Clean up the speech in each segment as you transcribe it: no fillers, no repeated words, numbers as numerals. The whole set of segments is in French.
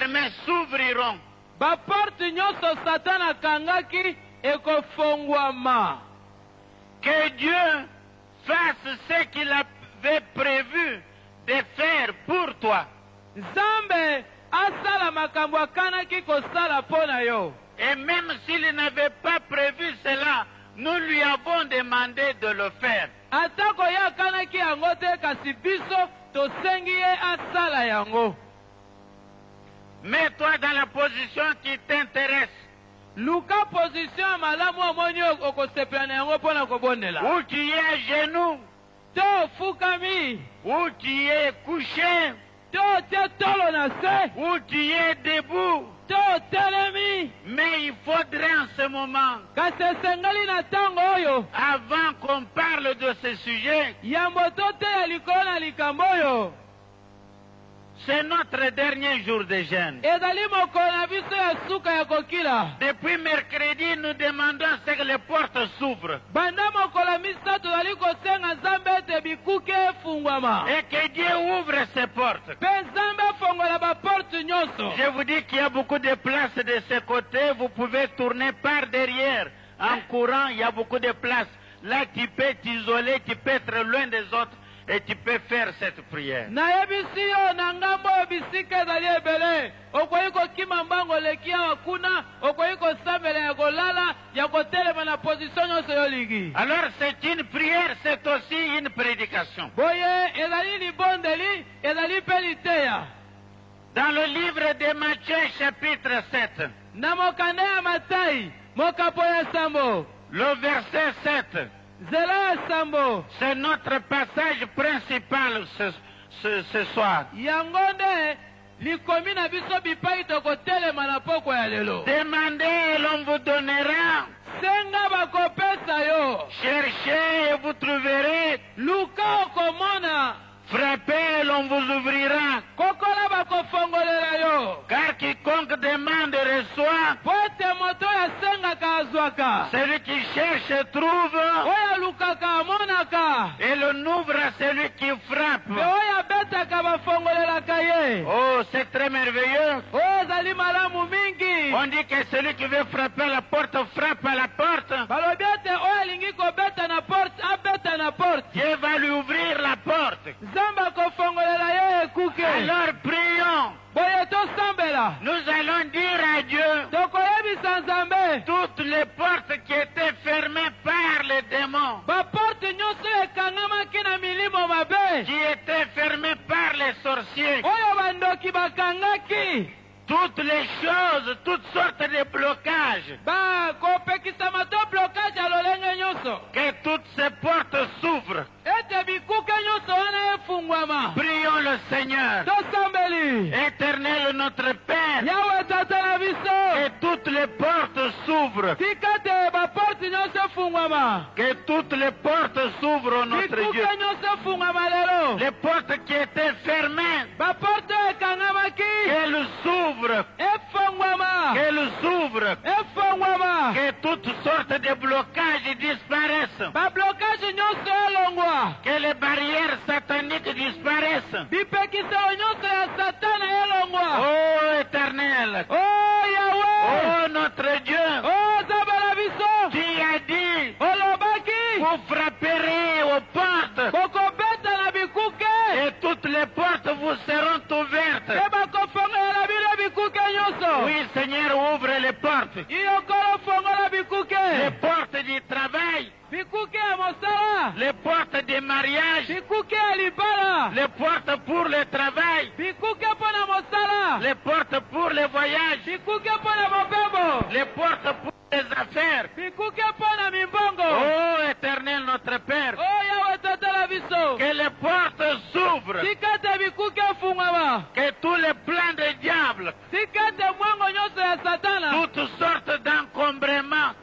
fermées s'ouvriront. baporte nyonso satana akangaki ekofongwama. Que Dieu fasse ce qu'il avait prévu de faire pour toi. Nzambe asala makambo akanaki kosala mpo na yo. Et même s'il n'avait pas prévu cela, nous lui avons demandé de le faire. Atako ye akanaki yango te kasi biso tosengi ye asala yango. Mets-toi dans la position qui t'intéresse. Luka position ya malamu omoni okosepela na yango mpo na kobondela. Où tu es à genoux, To ofukami, où tu es couché, to otie tolo na se, où tu es debout. to otelemi. Mais il faudrait en ce moment, Kasi esengeli na ntango oyo avant qu'on parle de ce sujet, yambo toteya likolo na likambo oyo. c'est notre dernier jour de jeûne. Ezali mokolo na biso ya suka ya kokila. Depuis mercredi, nous demandons à ce que les portes s'ouvrent Banda mokolo ya misato tozali kosenga Nzambe ete bikuke efungwama. et que Dieu ouvre ces portes. Mpe Nzambe afongola baporte nyonso. Je vous dis qu'il y a beaucoup de places de ce côté. Vous pouvez tourner par derrière. En courant, il y a beaucoup de places. Là, tu peux t'isoler, tu peux être loin des autres et tu peux faire cette prière. Nayebisi yo na ngambo oyo bisika ezali ebele. Okoki kokima mbango leki awa kuna. Okoki kosambela ya kolala ya kotelema na position nyonso yo olingi. Alors, c'est une prière, c'est aussi une prédication. Boye ezali libondeli ezali mpe liteya. Dans le livre de Matthieu, chapitre 7, Na mokanda ya Matai mokapo ya sambo. le verset 7, Nzela ya sambo. c'est notre passage principal ce soir. Yango nde likomi na biso bipai tokotelema na poko ya lelo. Demandez et l'on vous donnera. Senga bakopesa yo. Cherchez et vous trouverez. Luka okomona. Frappez et l'on vous ouvrira. Kokola bakofongolela yo. Car quiconque demande reçoit. Po ete moto ya sengaka azwaka. Celui qui cherche trouve. Oyo alukaka amonaka. Et l'on ouvre à celui qui frappe. Mpe oyo abetaka bafongolelaka ye. Oh, c'est très merveilleux. Oyo ezali malamu mingi. On dit que celui qui veut frapper à la porte frappe à la porte. Balobi ete oyo alingi kobeta na porte abeta na porte. Dieu va lui ouvrir la porte. Nzambe akofongolela ye ekuke. Alors prions. Boye tosambela. Nous allons dire à Dieu Tokoyebisa Nzambe. toutes les portes qui étaient fermées par les démons, Baporte nyonso ekangamaki na milimo mabe. qui étaient fermées par les sorciers, Oyo bandoki bakangaki. toutes les choses, toutes sortes de blocages, Bakopekisama to blocage ya lolenge nyonso. que toutes ces portes s'ouvrent. Ete bikuke nyonso wana efungwama. Prions le Seigneur. Tosambeli. Éternel notre Père, Yawe tata na biso. que toutes les portes s'ouvrent. Tika te baporte nyonso efungwama. Que toutes les portes s'ouvrent, notre Dieu. Bikuke nyonso efungwama lelo. Les portes qui étaient fermées, Baporte ekangamaki. qu'elles s'ouvrent. Efungwama. Qu'elles s'ouvrent. Efungwama. Que toutes sortes de blocages disparaissent. Bablocage nyonso elongwa. Que les barrières sataniques disparaissent. Bipekisa nyonso ya satana elongwa. Oh Éternel, Oh Yawe. oh notre Dieu, Oh Zabala biso. qui a dit, Olobaki. vous frapperez aux portes Bokobeta na bikuke. et toutes les portes vous seront ouvertes. Te bakofongola bino bikuke nyonso. Oui Seigneur, ouvre les portes. Iyokolo fongola bikuke. Les portes du travail, Bikuke ya mosala. les portes du mariage, Bikuke ya libala. les portes pour le travail, Bikuke mpona mosala. les portes pour les voyages, Bikuke mpona mobembo. les portes pour les affaires. Bikuke mpona mimbongo. Oh Éternel notre Père, Oh Yawe tata na biso. que les portes s'ouvrent, Tika te bikuke efungwama. que tous les plans des diables, Tika te mwango nyonso ya satana. toutes sortes d'encombrements,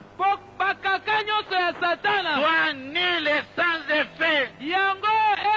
Bakaka nyonso ya satana. soient nuls et sans effet. Yango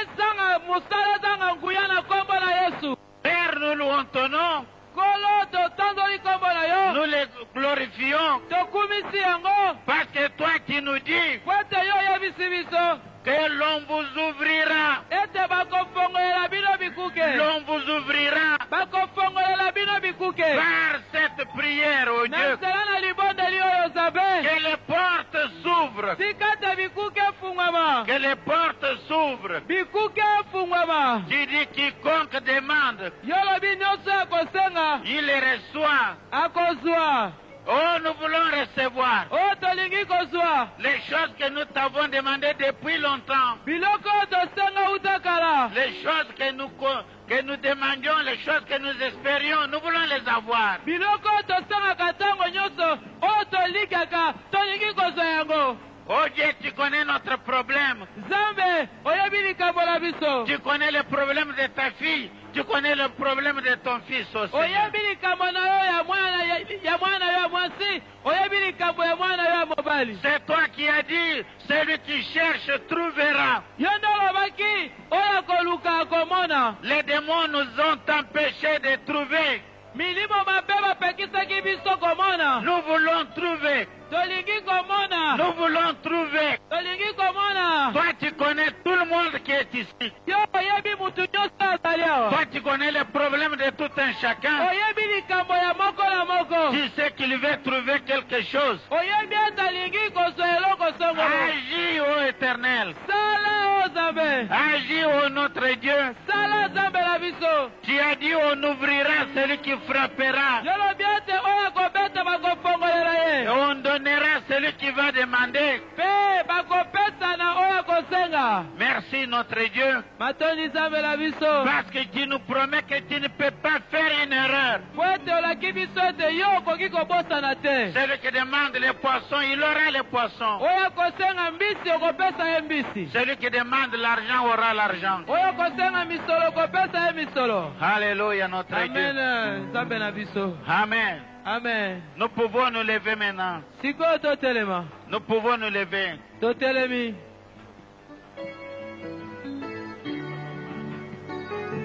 ezanga mosala ezanga nguya na kombo na Yesu. Père, nous louons ton nom, Kolo totandoli kombo na yo. nous les glorifions, Tokumisi yango. parce que toi qui nous dis Po ete yo oyebisi biso. que l'on vous ouvrira, Ete bakofongolela bino bikuke. l'on vous ouvrira, Bakofongolela bino bikuke. bikuke Par cette prière, oh na Dieu, nzela na libondeli oyo nzambe que les portes s'ouvrent. tikata bikuke efungwama Que les portes s'ouvrent. bikuke efungwama Tu dis quiconque demande, yo lobi nyonso akosenga il les reçoit. akozwa Oh, nous voulons recevoir oyo tolingi kozwa les choses que nous t'avons demandées depuis longtemps. biloko oyo tosenga uta kala Les choses que nous demandions, les choses que nous espérions, nous voulons les avoir. biloko oyo tosengaka ntango nyonso oyo tolikaka tolingi kozwa yango Oh Dieu, tu connais notre problème. nzambe oyebi likambo na biso Tu connais le problème de ta fille. Tu connais le problème de ton fils aussi. oyebi likambo na yo ya mwana yo ya mwasi oyebi likambo ya mwana yo ya mobali C'est toi qui as dit, celui qui cherche trouvera. yo nde olobaki oyo akoluka akomona Les démons nous ont empêchés de trouver. milimo mabe bapekisaki biso komona Nous voulons trouver. tolingi komona Nous voulons trouver. tolingi komona Toi, tu connais tout le monde qui est ici. yo oyebi mutu nyonso azali awa Toi, tu connais les problèmes de tout un chacun. oyebi likambo ya moko na moko Tu sais qu'il veut trouver quelque chose. oyebi ete alingi kozwa eloko songolo Agis, ô Éternel. sala o nzambe Agis, ô notre Dieu. sala nzambe na biso Tu as dit, on ouvrira celui qui frappera. yo lobi ete oyo akobeta bakofongolela Et ye on donnera celui qui va demander. mpe bakopesa na oyo akosenga Merci, notre Dieu. matondi nzambe na biso Parce que tu nous promets que tu ne peux pas faire une erreur. po ete olaki biso ete yo okoki kobosana te Celui qui demande les poissons, il aura les poissons. oyo akosenga mbisi okopesa ye mbisi Celui qui demande l'argent aura l'argent. oyo akosenga misolo okopesa ye misolo Alléluia, notre amen Dieu. nzambe na biso Amen. amen Nous pouvons nous lever maintenant. sikoyo totelema Nous pouvons nous lever. totelemi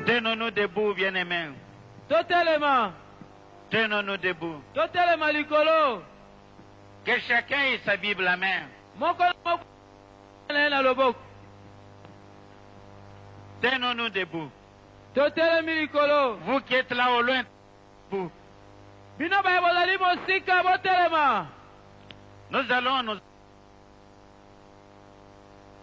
Tenons-nous debout, bien-aimés. totelema Tenons-nous debout. totelema likolo Que chacun ait sa Bible à main. moko na moko na ye na loboko Tenons-nous debout. totelemi likolo Vous qui êtes là au loin, debout. bino baye bozali mosika botelema Nous allons nous...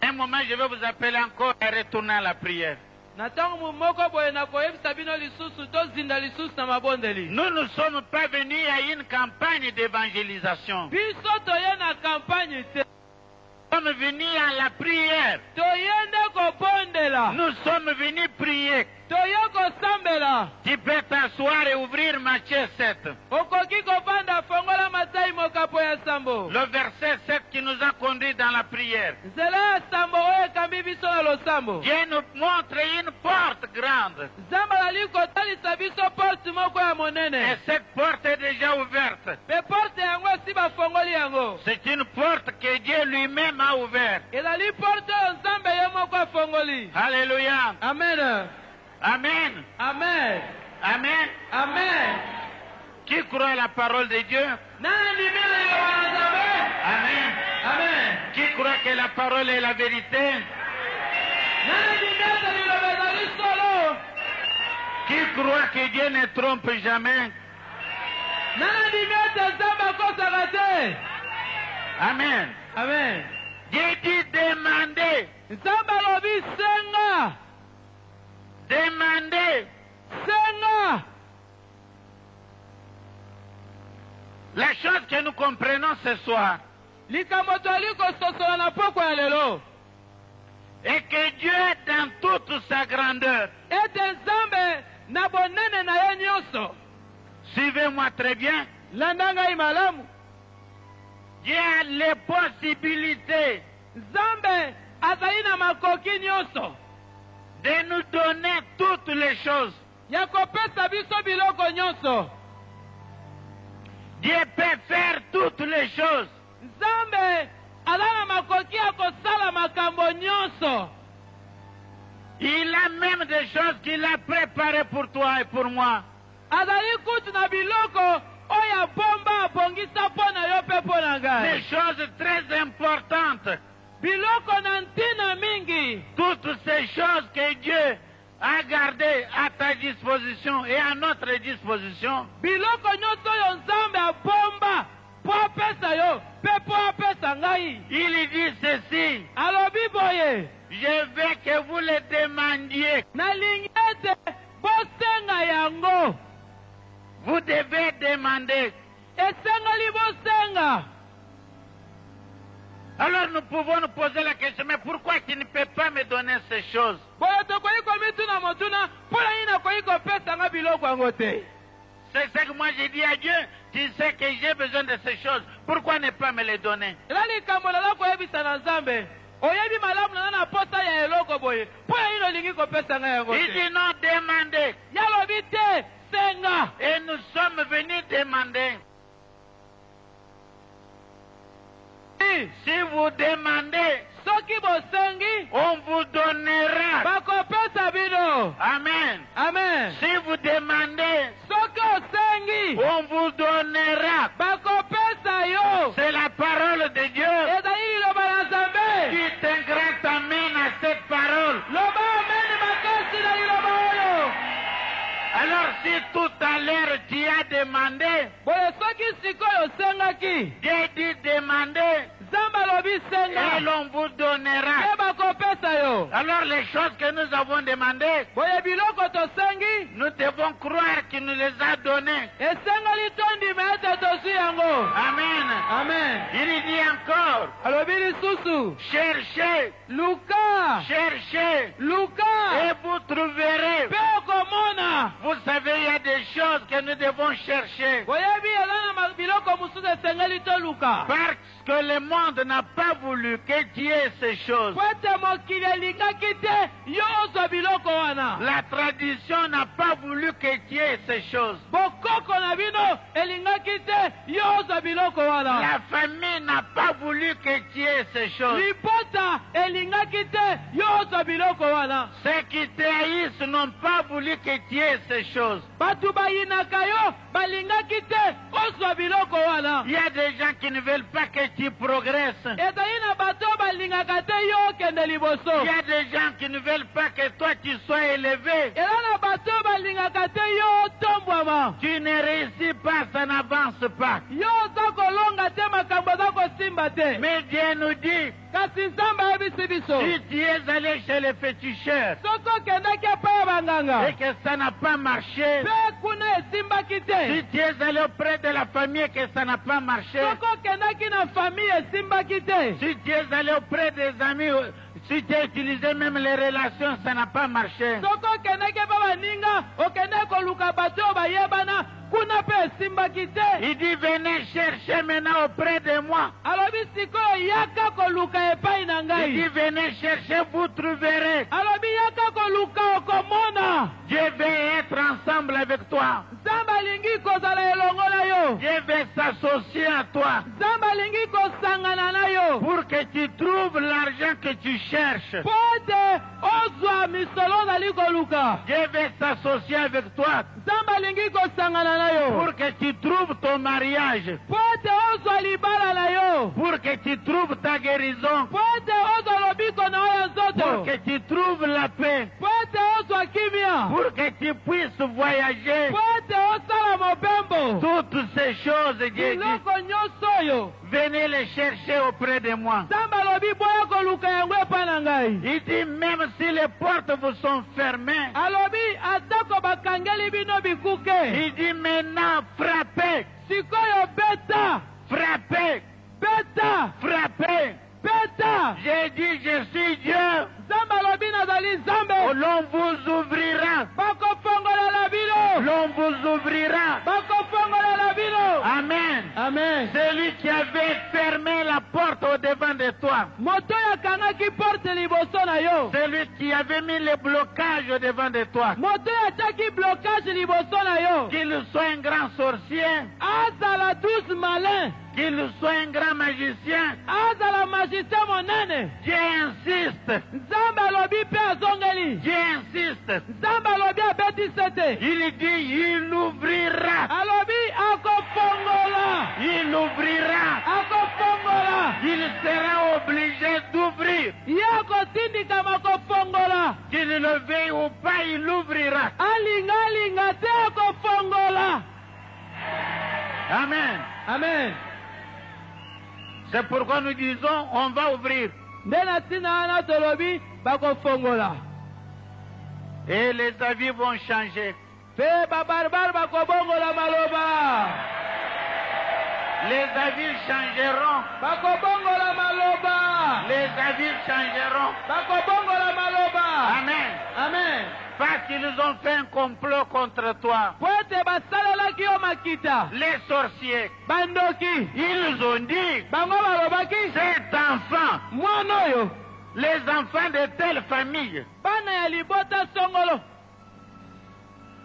Un moment, je vais vous appeler encore à retourner à la prière. na ntango moko boye na koyebisa bino lisusu tozinda lisusu na mabondeli Nous ne sommes pas venus à une campagne d'évangélisation. biso toye na kampagne te Nous sommes venus à la prière. toyende kobondela Nous sommes venus prier. toye kosambela Tu peux t'asseoir et ouvrir Matthieu 7. okoki kobanda fongola matai mokapo ya sambo Le verset 7 qui nous a conduits dans la prière. nzela ya sambo oyo ekambi biso na losambo Dieu nous montre une porte grande. nzambe alali kotalisa biso porte moko ya Et monene cette porte est déjà ouverte. mpe porte yango esi bafongoli yango C'est une porte que Dieu lui-même a ouverte. ezali porte oyo nzambe ye moko afongoli Alléluia. amen Amen. amen Amen. amen Qui croit à la parole de Dieu? nani ndimela liloba na nzambe Amen. amen Qui croit que la parole est la vérité? nani ndimela liloba ezali solo Qui croit que Dieu ne trompe jamais? nani ndimela nzambe akosaka te Amen. amen Dieu dit demandez. nzambe alobi senga Demandez. senga La chose que nous comprenons ce soir likambo toali kososola na poko ya lelo est que Dieu, dans toute sa grandeur, ete nzambe na bonene na ye nyonso suivez-moi très bien, landa ngai malamu Dieu a les possibilités nzambe azali na makoki nyonso de nous donner toutes les choses. ya kopesa biso biloko nyonso Dieu peut faire toutes les choses. nzambe aza na makoki ya kosala makambo nyonso Il a même des choses qu'il a préparées pour toi et pour moi. azali kutu na biloko oyo abomba abongisa mpo na yo mpe mpo na Des ngai choses très importantes. biloko na ntina mingi Toutes ces choses que Dieu à garder à ta disposition et à notre disposition. biloko nyonso oyo nzambe abomba mpo apesa yo mpe mpo apesa ngai. Il dit ceci: alobi boye, je veux que vous le demandiez. nalingi ete bosenga yango. Vous devez demander. esengali bosenga. Alors nous pouvons nous poser la question, mais pourquoi tu ne peux pas me donner ces choses? boye tokoki komituna motuna mpo na nini nakoki kopesa nga biloko yango te. C'est ça que moi j'ai dit à Dieu. Tu sais que j'ai besoin de ces choses. Pourquoi ne pas me les donner? ela likambo lala koyebisa na nzambe oyebi malamu na na posa ya eloko boye mpo ya nini olingi kopesa nga yango Il te. dit non, demandez. yalobi te senga. Et nous sommes venus demander. Si vous demandez, soki bosengi on vous donnera. bakopesa bino. Amen. amen. Si vous demandez, soki osengi on vous donnera. bakopesa yo. C'est la parole de Dieu. ezali liloba na nzambe. Dites un grand amen à cette parole. loba ameni makasi na liloba oyo. Alors si tout à l'heure tu as demandé, boye soki sikoyo osengaki Dieu dit demandez nzambe alobi et senga l'on vous donnera. mpe bakopesa yo. Alors les choses que nous avons demandées, boye biloko tosengi nous devons croire qu'il nous les a données. esengali tondima ete tozwi yango. Amen. amen. Il dit encore, alobi lisusu cherchez, luka cherchez luka et vous trouverez. mpe okomona. Vous savez, il y a des choses que nous devons chercher. boyebi eza na biloko mosusu esengeli toluka. Parce que le monde n'a pas voulu que tu aies ces choses. po ete mokili elingaki te yo ozwa biloko wana. La tradition n'a pas voulu que tu aies ces choses. bokoko na bino elingaki te yo ozwa biloko wana. La famille n'a pas voulu que tu aies ces choses. libota elingaki te yo ozwa biloko wana. Ceux qui te haïssent n'ont pas voulu que tu aies ces choses. bato bayinaka yo balingaki te ozwa biloko wana. Il y a des gens qui ne veulent pas que tu progresses. ezali na bato balingaka te yo okende liboso. Il y a des gens qui ne veulent pas que toi tu sois élevé. eza na bato balingaka te yo otombwama. Tu ne réussis pas, ça n'avance pas. yo oza kolonga te makambo aza kosimba te. Mais Dieu nous dit, kasi nzambe ayebisi biso si tu es allé chez les féticheurs soki okendaki epai ya banganga et que ça n'a pas marché, mpe kuna esimbaki si te. tu es allé auprès de la famille et que ça n'a pas marché, soki okendaki na famille esimbaki te. si tu es allé auprès des amis, si tu as utilisé même les relations, ça n'a pas marché. soki okendaki epai baninga okendaki koluka bato oyo bayebana kuna mpe esimbaki te. Il dit, venez chercher maintenant auprès de moi. alobi sikoyo yaka koluka epai na Il dit, ngai. venez chercher, vous trouverez. alobi yaka koluka okomona. Dieu veut être ensemble avec toi. nzambe alingi kozala elongo na yo. Dieu veut s'associer à toi nzambe alingi kosangana na yo pour que tu trouves l'argent que tu cherches. mpo ete ozwa misolo ozali koluka. Dieu veut s'associer avec toi nzambe alingi kosangana na yo pour que tu trouves ton mariage, mpo ete ozwa libala na yo. pour que tu trouves ta guérison, mpo ete ozwa lobiko na yo ya pour nzoto. que tu trouves la paix, mpo ete ozwa kimia. pour que tu puisses voyager. mpo ete osala mobembo. Toutes ces choses, Dieu dit, biloko nyonso oyo venez les chercher auprès de moi. nzambe alobi boya koluka yango epai na ngai. Il dit, même si les portes vous sont fermées, alobi atako bakangeli bino bikuke. il dit maintenant, frappez, sikoyo beta frappez, beta frappez. beta. J'ai dit, je suis Dieu. nzambe alobi nazali nzambe. L'on vous ouvrira. bakofongolela bino. L'on vous ouvrira. bakofongolela bino. Amen. amen. Celui qui avait fermé la porte au devant de toi. moto oyo akangaki porte liboso na yo. Celui qui avait mis le blocage au devant de toi. moto oyo atiaki blocage liboso na yo. Qu'il soit un grand sorcier, azala 12 malin. qu'il soit un grand magicien, azala magicien monene. Dieu insiste. nzambe alobi mpe azongeli. Dieu insiste. nzambe alobi abetisi te. Il dit, il ouvrira. alobi akofongola. Il ouvrira. akofongola. Il sera obligé d'ouvrir. ye akotindikama kofongola. Tu ne qu'il le veuille ou pas, il l'ouvrira. alinga te akofongola. Amen. Amen. C'est pourquoi nous disons, on va ouvrir. Nde na ntina wana tolobi bakofongola. Et les avis vont changer. Pe babarbar bakobongola maloba. Les avis changeront. Bakobongola maloba. Les avis changeront. Bakobongola maloba. Amen. Amen. Parce qu'ils ont fait un complot contre toi. Poete basalelaki yo makita. Les sorciers, Bandoki. ils ont dit, Bango balobaki. cet enfant, Mwana oyo. les enfants de telle famille, Bana ya libota songolo.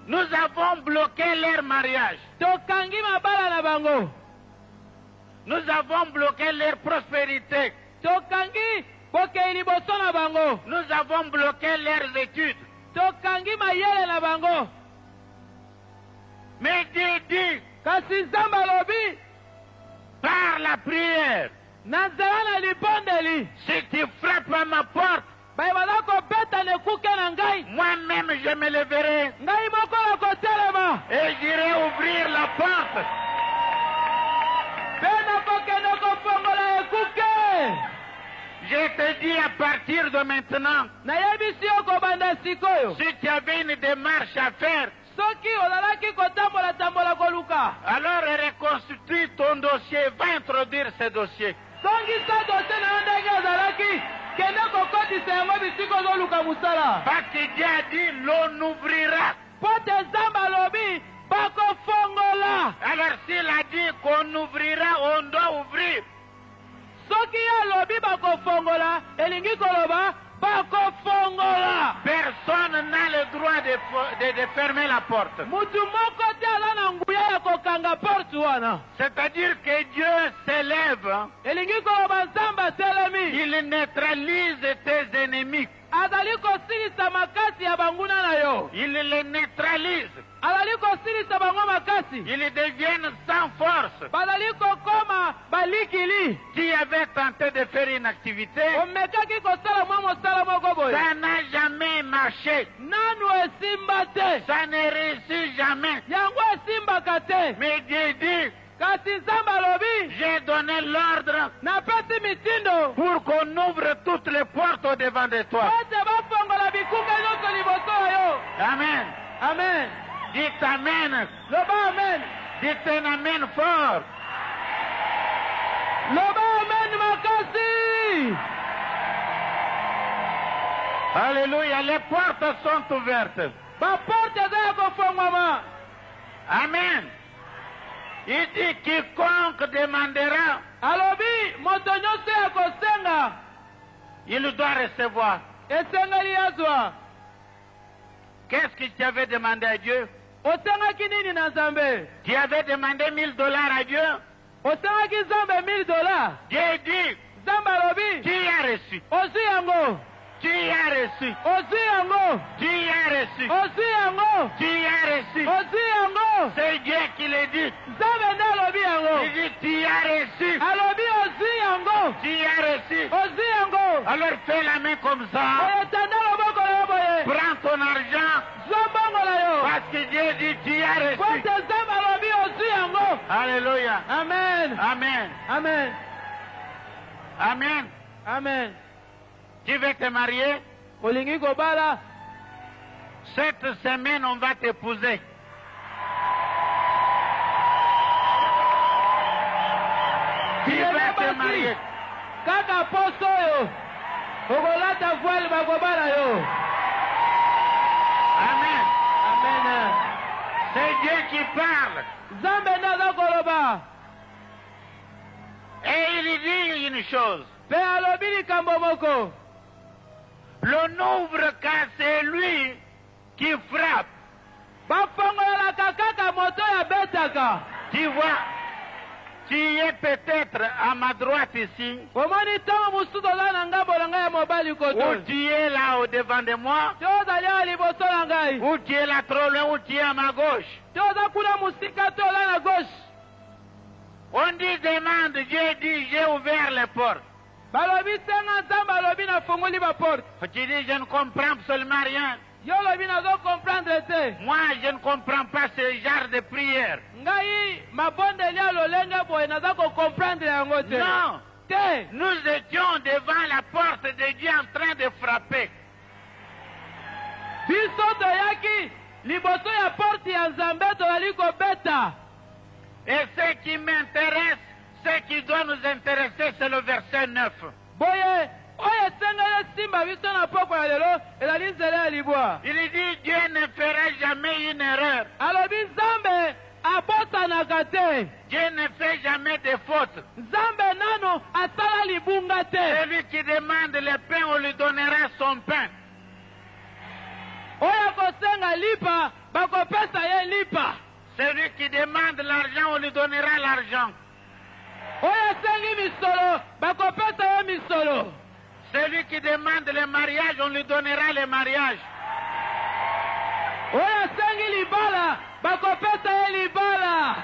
nous avons bloqué leur mariage. Tokangi mabala na bango. Nous avons bloqué leur prospérité. Tokangi bokei liboso na bango. Nous avons bloqué leurs études. Tokangi mayele na bango. Mais Dieu dit, Kasi Nzambe alobi. par la prière, Na nzela na libondeli. si tu frappes à ma porte, Bayebala kobeta nekuke na ngai. moi-même je me leverai Ngai moko na kotelema. et j'irai ouvrir la porte. Pe nakokende kofongola ekuke. Je te dis à partir de maintenant, Nayebisi yo kobanda sikoyo. si tu avais une démarche à faire, Soki olalaki kotambola koluka. alors reconstitue ton dossier, va introduire ce dossier. Songisa dossier na yo ndenge ozalaki. Kende kokotisa yango bisika ozoluka mosala. Parce que Dieu a dit, l'on ouvrira. Po te Nzambe alobi bakofongola. Alors s'il a dit qu'on ouvrira, on doit ouvrir. Soki ye alobi bakofongola, elingi koloba bakofongola. Personne n'a le droit de fermer la porte. Mutu moko te aza na nguya ya kokanga porte wana. C'est-à-dire que Dieu s'élève, Elingi koloba Nzambe atelemi. il neutralise tes ennemis. Azali kosilisa makasi ya banguna na yo. Il les neutralise. Azali kosilisa bango makasi. Ils deviennent sans force. Bazali kokoma balikili. Qui avait tenté de faire une activité, Omekaki kosala mwa mosala moko boye. ça n'a jamais marché. Nanu esimba te. Ça ne réussit jamais. Yango esimbaka te. Mais Dieu dit, Kasi Nzambe alobi. j'ai donné l'ordre Napesi mitindo. pour qu'on ouvre toutes les portes au devant de toi. Pote bafongola bikuke nyonso liboso na yo. Amen. Amen. Dites Amen. Loba amen. Dites un Amen fort. Loba amen makasi. Alléluia. Les portes sont ouvertes. Baporte eza ya kofongwama. Amen. Il dit quiconque demandera, Alobi moto nyonso ya kosenga. il doit recevoir. Esengeli yazwa. Qu'est-ce que tu avais demandé à Dieu? Osengaki nini na Nzambe? Tu avais demandé $1000 à Dieu. Osengaki Nzambe $1000. Dieu dit, Nzambe alobi. tu as reçu. Ozwi yango. Tu as reçu. Ozwi yango. Tu as reçu. Ozwi yango. Tu as reçu. Ozwi yango. C'est Dieu qui le dit. Nzambe nde alobi yango. Il dit, tu as reçu. Alobi ozwi yango. Tu as reçu. Ozwi yango. Alors fais la main comme ça. Oyo tanda loboko na yo boye. Prends ton argent. Zwa mbongo na yo. Parce que Dieu dit, tu as reçu. Pote Nzambe alobi ozwi yango. Alléluia. Amen. Amen. Amen. Amen. Amen. Tu veux te marier? Olingi kobala. Cette semaine, on va t'épouser. Tu veux te marier? Kaka poso yo. Okolata voile bakobala yo. Amen. Amen. C'est Dieu qui parle. Nzambe nde aza koloba. Et il dit une chose. Pe alobi likambo moko. L'on n'ouvre qu'à celui qui frappe. Bafongolelaka kaka moto ya betaka. Tu vois, tu es peut-être à ma droite ici, Omoni ntango mosusu oza na ngambo na ngai ya mobali ou koto. tu es là au devant de moi, Te ozali awa liboso na ngai. ou tu es là trop loin, ou tu es à ma gauche. Te oza kuna mosika te oza na gauche. On dit demande, Dieu dit j'ai ouvert les portes. Balobi senga Nzambe alobi nafungoli baporte. Tu dis, je ne comprends absolument rien. yo lobi nazo comprendre te. Moi, je ne comprends pas ce genre de prière. Ngai mabondeli ya lolenge boye naza comprendre yango te. Non. Te. Nous étions devant la porte de Dieu en train de frapper. Biso toyaki liboso ya porte ya Nzambe tozali kobeta. Et ce qui m'intéresse, ce qui doit nous intéresser, c'est le verset 9. Boye oyo esengeli simba biso na poko ya lelo ezali nzela ya libwa. Il dit, Dieu ne fera jamais une erreur. Alobi Nzambe abosanaka te. Dieu ne fait jamais de faute. Nzambe nano asala libunga te. Celui qui demande le pain, on lui donnera son pain. Oyo kosenga lipa bakopesa ye lipa. Celui qui demande l'argent, on lui donnera l'argent. Oyo asengi misolo bakopesa ye misolo. Celui qui demande le mariage, on lui donnera le mariage. Oyo asengi libala bakopesa ye libala.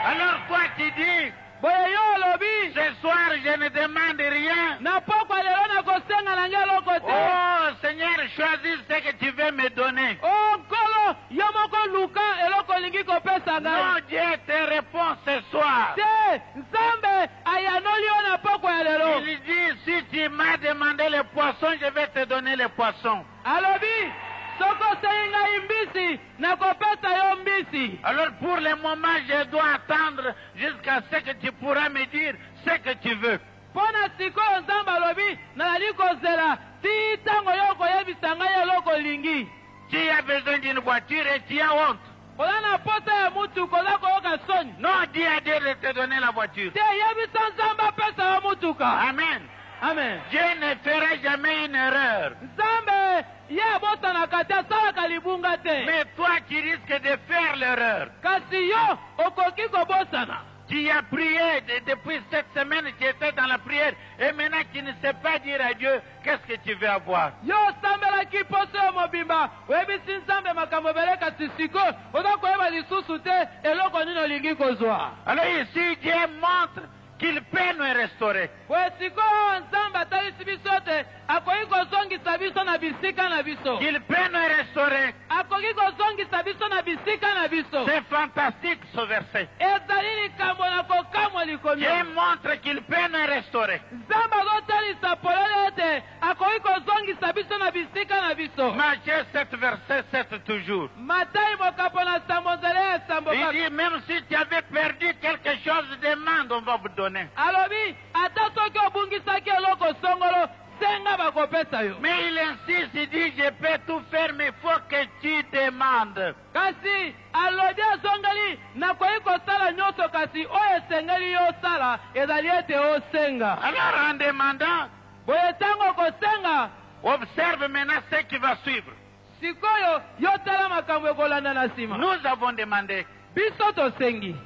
Alors toi tu dis, Boye yo olobi ce soir je ne demande rien. na poko ya lelo na kosenga na nge eloko te. Oh Seigneur, choisis ce que tu veux me donner. Oh nkolo yo moko luka eloko olingi kopesa ngai. Non, Dieu te répond ce soir. Te Nzambe ayanoli yo na poko ya lelo. Il dit, si tu m'as demandé le poisson, je vais te donner le poisson. Alobi soko osengi ngai mbisi nakopesa yo mbisi. Alors pour le moment, je dois attendre jusqu'à ce que tu pourras me dire ce que tu veux. Pona sikoyo Nzambe alobi nazali kozela ti ntango yo koyebisa ngai eloko olingi. Tu as besoin d'une voiture et tu as honte. Oza na posa ya mutu koza koyoka soni. Non, Dieu a dit de te donner la voiture. Te yebisa Nzambe apesa yo mutuka. Amen. Amen. Dieu ne fera jamais une erreur. Nzambe ye abosanaka te asalaka libunga te. Mais toi, tu risques de faire l'erreur. Kasi yo okoki kobosana. Tu as prié depuis cette semaine, tu étais dans la prière, et maintenant tu ne sais pas dire à Dieu qu'est-ce que tu veux avoir. Yo osambelaki poso yo mobimba oyebisi Nzambe makambo ebele kasi sikoyo oza koyeba lisusu te eloko nini olingi kozwa. Alors ici, Dieu montre qu'il peut nous restaurer. Boye sikoyo Nzambe atalisi biso te akoki kozongisa biso na bisika na biso. Qu'il peut nous restaurer. Akoki kozongisa biso na bisika na biso. C'est fantastique ce verset. Ezali likambo na kokamwa likomia. Dieu montre qu'il peut nous restaurer. Nzambe azotalisa polele ete akoki kozongisa biso na bisika na biso. Matthieu 7, verset 7 toujours. Matayi mokapo na sambo nzela ya sambo Il kaka. dit, même si tu avais perdu quelque chose, demande, on va vous donner. Alobi ata soki obungisaki eloko songolo senga bakopesa yo. Mais il insiste, il dit, je peux tout faire, mais il faut que tu demandes. Kasi alobi azongeli nakoki kosala nyonso kasi oyo esengeli yo osala ezali ete osenga. Alors en demandant, Boye ntango kosenga observe maintenant ce qui va suivre. sikoyo yo tala makambo ekolanda na nsima. Nous avons demandé, Biso tosengi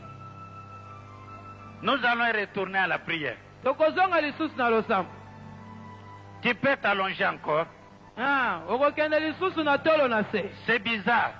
nous allons retourner à la prière. tokozonga lisusu na losambo. Tu peux t'allonger encore. Okokende lisusu na tolo na se. C'est bizarre.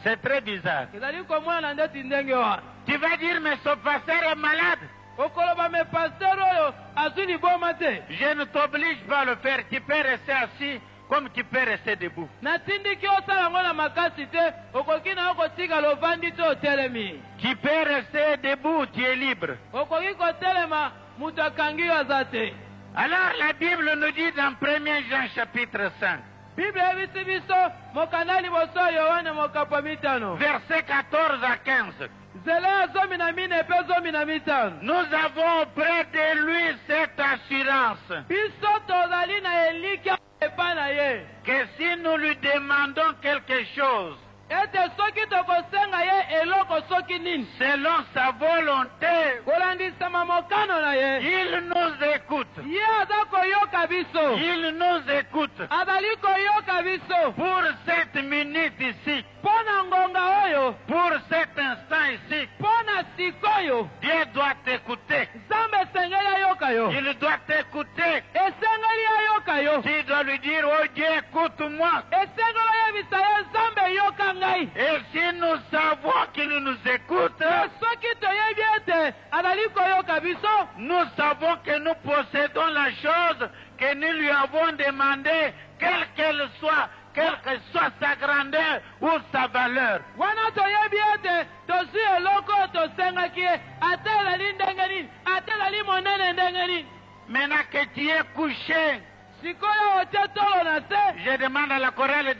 C'est très bizarre. Ezali komona ndeti ndenge wana. Tu vas dire, mais ce pasteur est malade. Okoloba me pasteur oyo azwi liboma te. Je ne t'oblige pas à le faire. Tu peux rester assis comme tu peux rester debout. Natindiki osala yango na makasi te okoki na yo kotikala ovandi te otelemi. Tu peux rester debout, tu es libre. Okoki kotelema mutu akangi yo aza te. Alors la Bible nous dit dans 1 Jean chapitre 5, Bible eyebisi biso mokanda liboso ya Yohane mokapo mitano. versets 14 à 15. Nzela ya zomi na mine epe zomi na mitano. Nous avons auprès de lui cette assurance Biso tozali na elikya epa na ye. que si nous lui demandons quelque chose Ete soki tokosenga ye eloko soki nini. selon sa volonté, Kolandisama mokano na ye. il nous écoute. Ye aza koyoka biso. Il nous écoute. Azali koyoka biso. Pour cette minute ici, Pona ngonga oyo. pour cet instant ici, Pona sikoyo. Dieu doit t'écouter. Nzambe esengeli ayoka yo. Il doit t'écouter. Esengeli ayoka yo. Tu dois lui dire, oh Dieu, écoute-moi. Esengeli oyebisa ye Nzambe yoka ngai. Et si nous savons qu'il nous écoute, Soki toyebi ete ete azali koyoka biso. Nous savons que nous possédons la chose que nous lui avons demandé, quelle que soit sa grandeur ou sa valeur. Wana toyebi ete tozwi eloko tosengaki ye ate ezali ndenge nini ate ezali monene ndenge nini. Maintenant que tu es couché, Sikoyo otie tolo na se. je demande à la chorale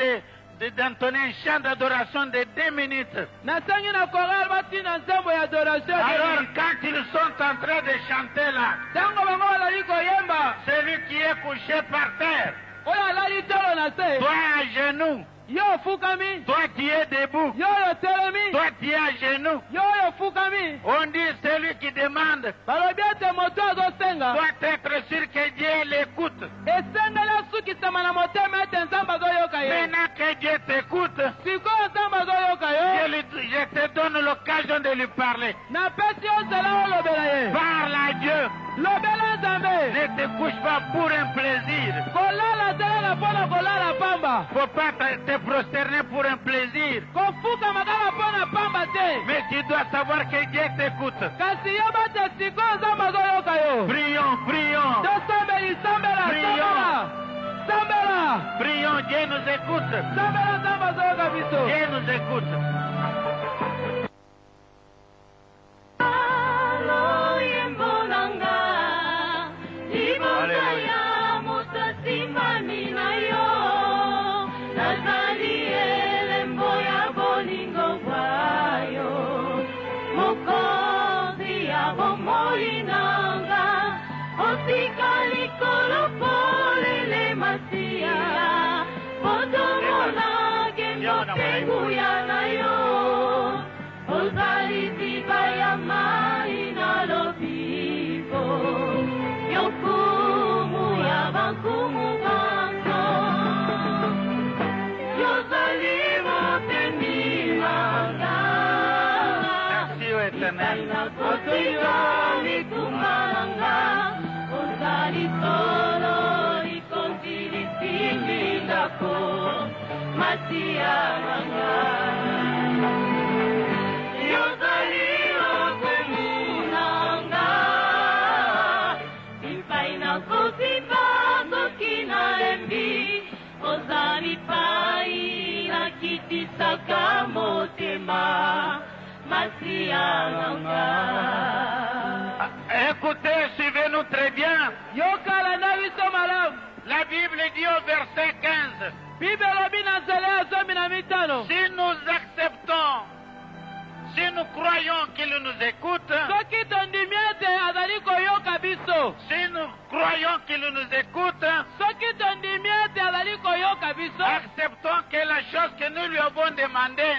d'entonner un chant d'adoration de 2 minutes. Nasengi na chorale batina nzembo ya adoration. Alors quand ils sont en train de chanter là, Tango bango bazali koyemba. celui qui est couché par terre, Oyo alali tolo na se. toi à genoux, Yo ofukami. toi qui es debout, Yo otelemi. toi qui es à genoux, Yo ofukami. on dit celui qui demande Balobi ete moto azosenga. doit être sûr que Dieu l'écoute. Esengeli asukisama na motema ete nzambe azoyoka ye. Maintenant que Dieu t'écoute, Sikoyo nzambe azoyoka yo. je te donne l'occasion de lui parler. Napesi yo nzela olobela ye. Parle à Dieu. Lobela nzambe. Ne te couche pas pour un plaisir. Kolala zelala mpona kolala pamba. Faut pas te prosterner pour un plaisir. Kofuka makala mpona pamba te. Mais tu dois savoir que Dieu t'écoute. Kasi yeba te sikoyo nzambe azoyoka yo. Prions, prions. Tosambeli sambela sambela. Sambela. Prions, Dieu nous écoute. Sambela nzambe azoyoka biso. Dieu nous écoute. Écoutez, suivez-nous très bien. La Bible dit au verset 15, si nous acceptons, si nous croyons qu'il nous écoute, si nous croyons qu'il nous écoute, acceptons que la chose que nous lui avons demandé,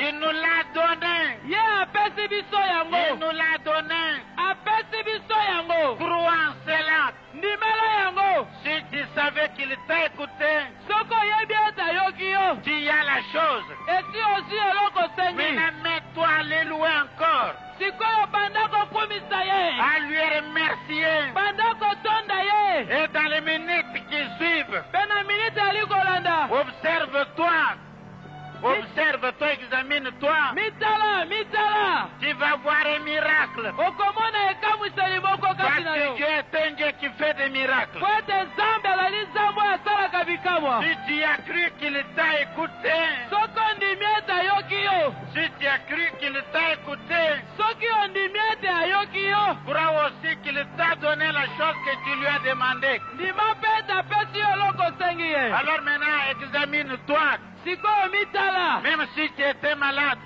il nous l'a donné. Il nous l'a donné. Crois en cela. Si tu savais qu'il t'a écouté, tu as la chose. Maintenant, mets-toi à les louer encore. À lui remercier. Et dans les minutes qui suivent, observe-toi, examine-toi. Tu vas voir un miracle. Parce que Dieu est un Dieu qui fait des miracles. Si tu as cru qu'il t'a écouté, si tu as cru qu'il t'a écouté, crois aussi qu'il t'a donné la chose que tu lui as demandé. Alors maintenant, examine-toi. Même si tu étais malade,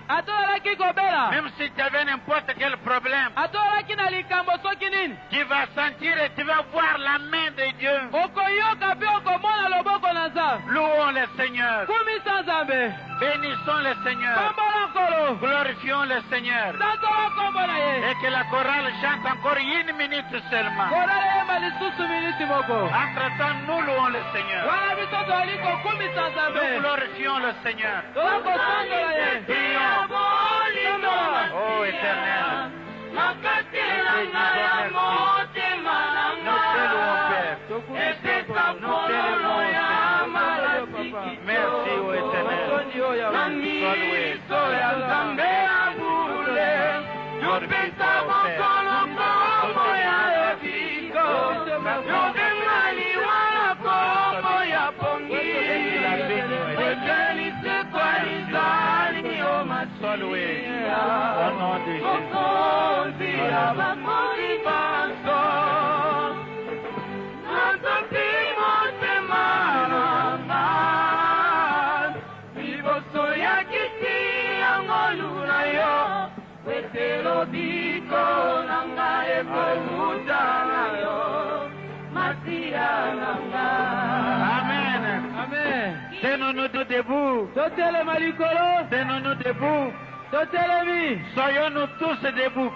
même si tu avais n'importe quel problème, tu vas sentir et tu vas voir la main de Dieu. Louons le Seigneur. Bénissons le Seigneur. Glorifions le Seigneur. Et que la chorale chante encore 1 minute seulement. Entre-temps, nous louons le Seigneur. Nous glorifions le Seigneur. Prions. Oh Éternel. Nous te louons, Père. Nous te louons, Merci, ô Éternel. Sois loué. Kopesa mokolo kombo ya lobiko Yobengani wana kombo ya pongi Ekelise kwa nizali yo masiya Mokonzi ya bakoli baso Nazoki motema nanga Liboso ya kiti yango luna yo Wetelo biko nanga evoluta na yo Masiya nanga Amen. Amen. Tenons-nous debout. Totelema likolo. Tenons-nous debout. Totelemi. Soyons-nous tous debout.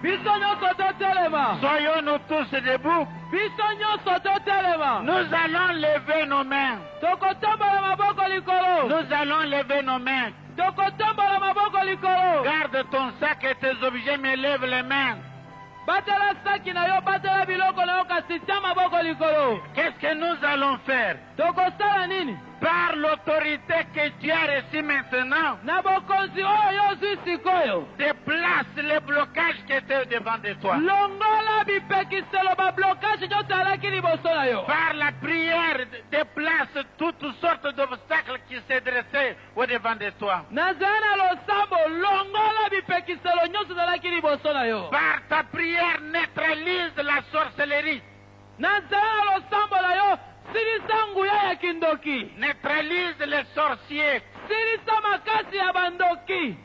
Biso nyonso totelema. Soyons-nous tous debout. Biso nyonso totelema. Nous allons lever nos mains. Tokotambola maboko likolo. Nous allons lever nos mains. Tokotambola maboko likolo. Garde ton sac et tes objets, mais lève les mains. Batela saki na yo, batela biloko na yo kasi tia maboko likolo. Qu'est-ce que nous allons faire? Tokosala nini? Par l'autorité que tu as reçue maintenant, Na bokonzi oyo yo zwi sikoyo. déplace les blocages qui étaient devant de toi. Longola bipekiselo ba blocage nyonso alaki liboso na yo. Par la prière, déplace toutes sortes d'obstacles qui se dressaient au devant de toi. Nazali na losambo longola bipekiselo nyonso alaki liboso na yo. Par ta prière, neutralise la sorcellerie. Nazali na losambo na yo silisa nguya ya kindoki. Neutralise les sorciers. Silisa makasi ya bandoki.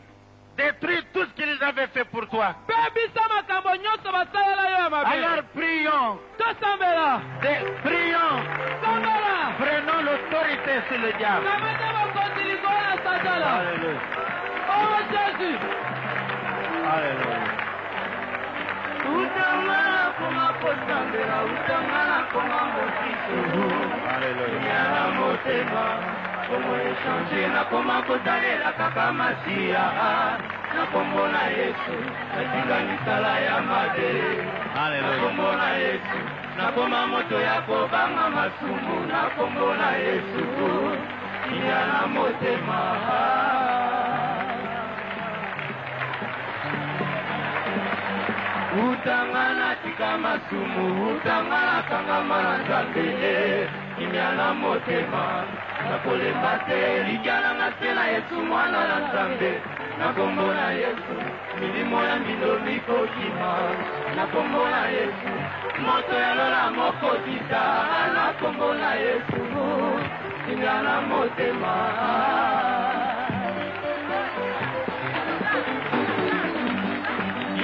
Détruis tout ce qu'ils avaient fait pour toi. Pebisa makambo nyonso basalela yo ya mabe. Alors prions. Tosambela. Prions. Sambela. Prenons l'autorité sur le diable. Kamata bakonzi likolo na satana. Alléluia. Oh Jésus. Alléluia. Utangana koma kosambela, utangana koma mokiso. Alléluia. Yana motema, komo echange na koma kotalela kaka Masiya. Na kombo na Yesu, natinga misala ya mabe. Na kombo na Yesu, na koma moto ya kobanga masumu. Na kombo na Yesu, yana motema. Utangana tika masumu, utangana kangamana nzambe. Kimyana motema, na kolemba te, ligyana ngasela Yesu mwana na nzambe. Na kombo na Yesu, milimo ya mindomi kokima. Na kombo na Yesu, moto ya lola moko tita. Na kombo na Yesu, kimyana motema.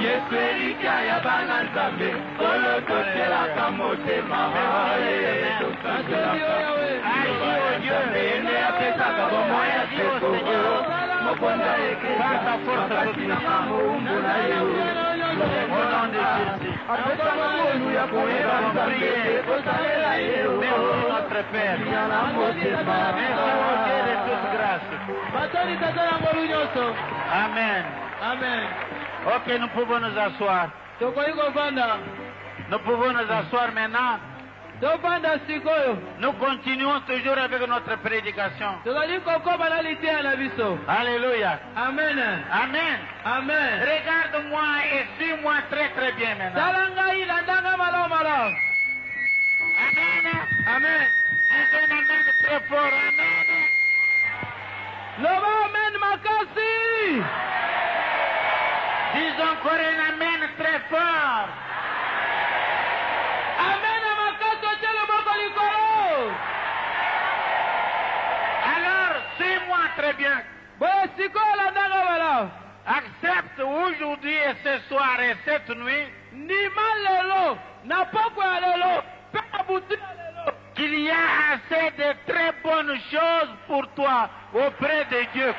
Yesu elika ya bana nzambe Olo totelaka motema Ene apesaka bomo ya seko Mokonda ekeza makasi na maumbu na yo Apesa mamonu ya koyeba nzambe Kosalela yo Yana motema Batoni tatana molu nyoso Amen. Amen. Ok, nous pouvons nous asseoir. Nous pouvons nous asseoir maintenant. Nous continuons toujours avec notre prédication. Alléluia. Amen. Amen. Amen. Regarde-moi et suis-moi très très bien maintenant. Amen. Amen. Dis un amen très fort. Amen. Amen makasi. Dis encore un amen très fort. Amen makasi tele boko likolo. Alors, suis-moi très bien. Accepte aujourd'hui et ce soir et cette nuit qu'il y a assez de très bonnes choses pour toi auprès de Dieu.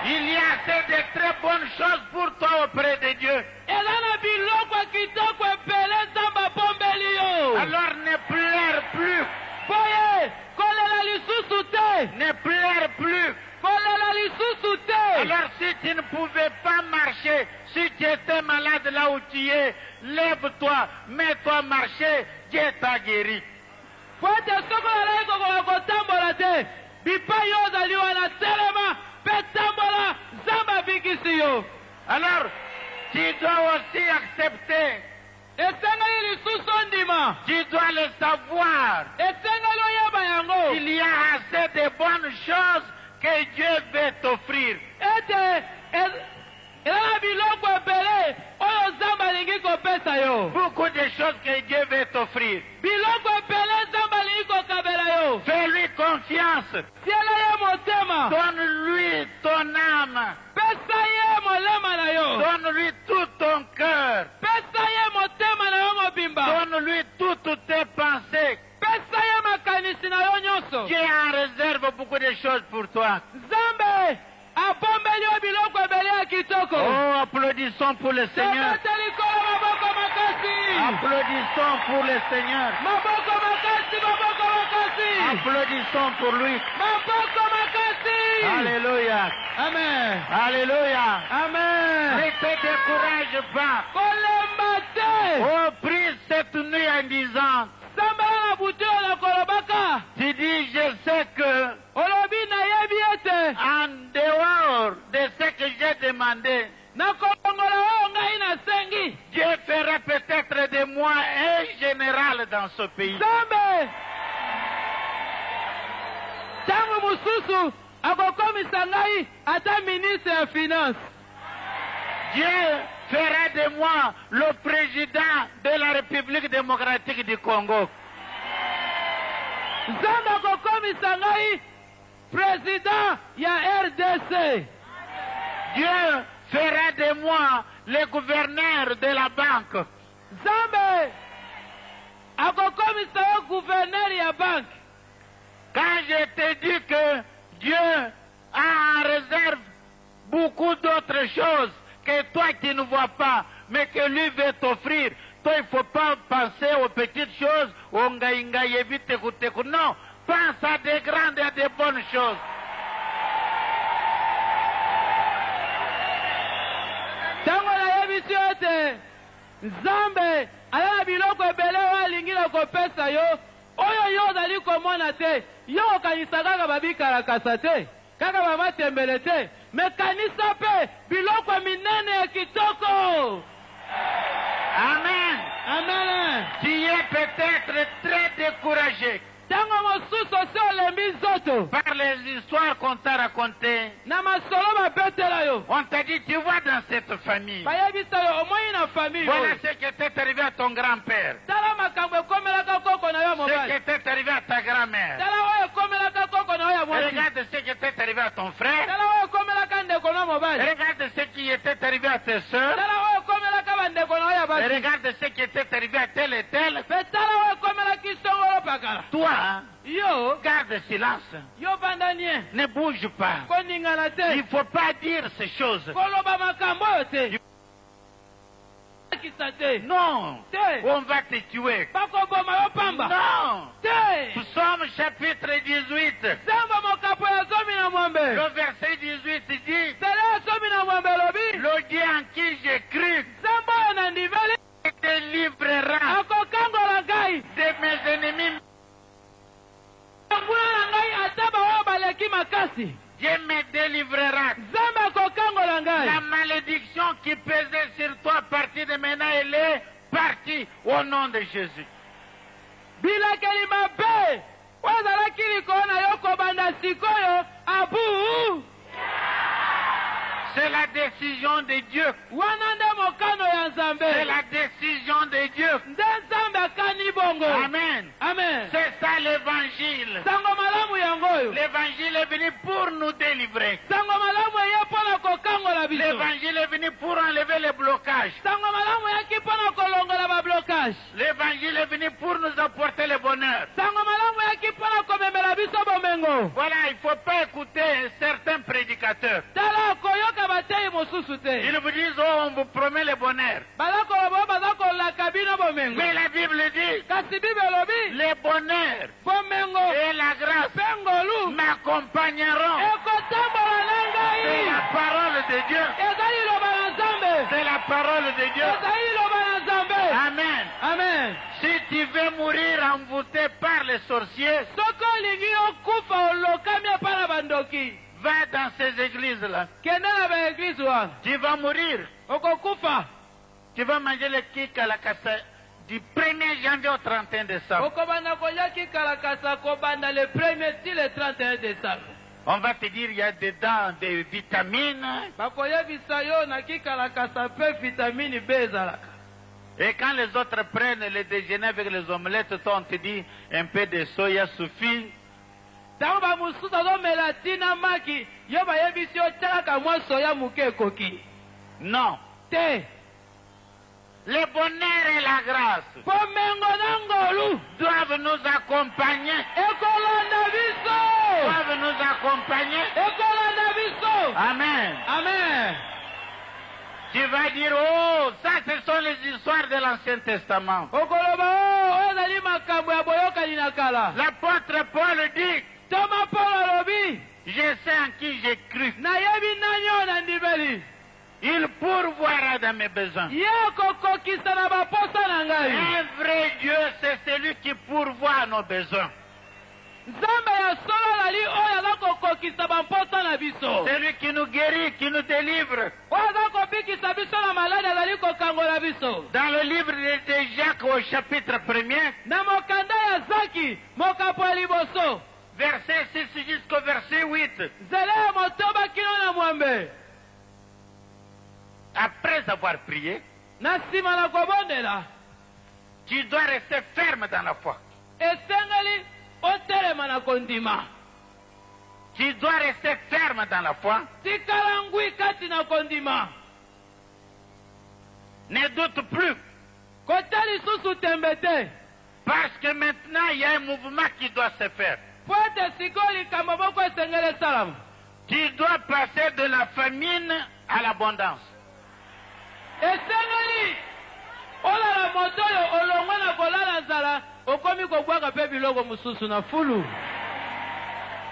Il y a assez de très bonnes choses pour toi auprès de Dieu. Alors ne pleure plus. Ne pleure plus. Alors si tu ne pouvais pas marcher, si tu étais malade là où tu es, lève-toi, mets-toi marcher, Dieu t'a guéri. po ete soko nalali kokoka kotambola te bipai yo ozali wana telema mpe tambola nzambe abikisi yo. Alors, tu dois aussi accepter. Esengeli lisusu ondima. Tu dois le savoir. Esengeli oyeba yango. Il y a assez de bonnes choses que Dieu veut t'offrir. Ete elala biloko ebele oyo nzambe alingi kopesa yo. Beaucoup de choses que Dieu veut t'offrir. Biloko ebele nzambe alingi kokabela yo. Fais-lui confiance. Tiela ye motema. Donne-lui ton âme. Pesa ye molema na yo. Donne-lui tout ton cœur. Pesa ye motema na yo mobimba. Donne-lui toutes tes pensées. Pesa ye makanisi na yo nyonso. Dieu en réserve beaucoup de choses pour toi. Nzambe abombeli yo biloko ebele ya kitoko. Oh, applaudissons pour le Seigneur. Tobeta likolo maboko makasi. Applaudissons pour le Seigneur. Maboko makasi, maboko makasi. Applaudissons pour lui. Maboko makasi. Alléluia. Amen. Alléluia. Amen. Ne te décourage pas. Kolemba te. Oh, prie cette nuit en disant, Sambala na butu na kolobaka. tu dis, je sais que Olobi na yebi ete. en dehors de ce que j'ai demandé, Na kolongola oyo ngai na sengi. Dieu fera peut-être de moi un général dans ce pays. Nzambe tangu mususu akokomisa ngai ata ministre ya finance. Dieu fera de moi le président de la République démocratique du Congo. Nzambe akokomisa ngai président ya RDC. Dieu fera de moi le gouverneur de la banque. Nzambe akokomisa yo gouverneur ya banque. Quand je te dis que Dieu a en réserve beaucoup d'autres choses que toi tu ne vois pas, mais que lui veut t'offrir, toi il ne faut pas penser aux petites choses, aux ngaïngaï, évite écouter. Non, pense à des grandes et à des bonnes choses. Tango na yebisi yo ete Nzambe ala na biloko ebele oyo alingi na kopesa yo oyo yo ozali komona te yo okanisa kaka babikalakasa te kaka bamatembele te me kanisa mpe biloko minene ya kitoko. Amen. Amen. Tu es peut-être très découragé Tango mosusu osi olembi nzoto par les histoires qu'on t'a racontées. na masolo bapetela yo. On t'a dit, tu vois dans cette famille, Bayebisa yo omoi na famille voilà oyo. ce qui t'est arrivé à ton grand-père, Tala makambo ekomelaka koko na yo ce mobali. qui t'est arrivé à ta grand-mère. Tala oyo ekomelaka koko na yo ya mwasi. Regarde ce qui t'est arrivé à ton frère. Tala oyo ekomelaka ndeko na mobali. Regarde ce qui était arrivé à tes soeurs. Tala oyo ekomelaka bandeko na yo ya basi. Regarde ce qui était arrivé à tel et tel. Mpe tala oyo ekomelaki songolo pakala. Toi, Yo garde silence. yo banda nie Ne bouge pas. koningana Il te ne faut pas dire ces choses. koloba makambo oyo te kisa te Non. te On va te tuer. bakoboma yo pamba Non. te. Psaume chapitre 18. Nzambe mokapo ya zomi na mwambe Le verset 18 dit, sele ya zomi na mwambe elobi le Dieu en qui j'ai cru nzambe oyo na ndimeli te livrera akokangola ngai de mes ennemis. nguna na ngai ata baoyo baleki makasi. Dieu me délivrera. Nzambe akokangola ngai. La malédiction qui pesait sur toi à partir de maintenant, elle est partie au nom de Jésus. bilakeli mabe oyo ezalaki likolo na yo kobanda sikoyo abu. C'est la décision de Dieu. Wana nde mokano ya Nzambe. C'est la décision de Dieu. Nde Nzambe akani bongo. Amen. Amen. C'est ça l'évangile. Sango malamu yango oyo. L'évangile est venu pour nous délivrer. Sango malamu eye mpona kokangola biso. L'évangile est venu pour enlever les blocages. Sango malamu eyaki mpona kolongola bablocage. L'évangile est venu pour nous apporter le bonheur. Sango malamu eyaki mpona komemela biso bomengo. Voilà, il ne faut pas écouter certains prédicateurs. Tala koyoka bateyi mosusu te. Ils vous disent, oh, on vous promet le bonheur. Balakolo bo baza kolaka bino bomengo. Mais la Bible dit, Kasi Bible elobi le bonheur bomengo et la grâce mpe ngolu m'accompagneront. ekotambola na C'est ngai. la parole de Dieu. Ezali liloba na Nzambe. C'est la parole de Dieu. Ezali liloba na Nzambe. Amen. Amen. Si tu tu veux mourir envoûté par les sorciers, va dans ces églises-là. Tu vas mourir. Tu vas manger le kik à la casse du 1er janvier au 31 décembre. On va te dire il y a dedans des vitamines. Et quand les autres prennent le déjeuner avec les omelettes, toi on te dit un peu de soya suffit. Non. Le bonheur et la grâce doivent nous accompagner. Doivent nous accompagner. Amen. Amen. Tu vas dire, oh, ça ce sont les histoires de l'Ancien Testament. L'apôtre Paul dit, je sais en qui j'ai cru. Il pourvoira dans mes besoins. Un vrai Dieu, c'est celui qui pourvoit à nos besoins. Celui qui nous guérit, qui nous délivre. Dans le livre de Jacques au chapitre 1er, verset 6 jusqu'au verset 8. Après avoir prié, tu dois rester ferme dans la foi. Tu dois rester ferme dans la foi. Ne doute plus. Parce que maintenant, il y a un mouvement qui doit se faire. Tu dois passer de la famine à l'abondance.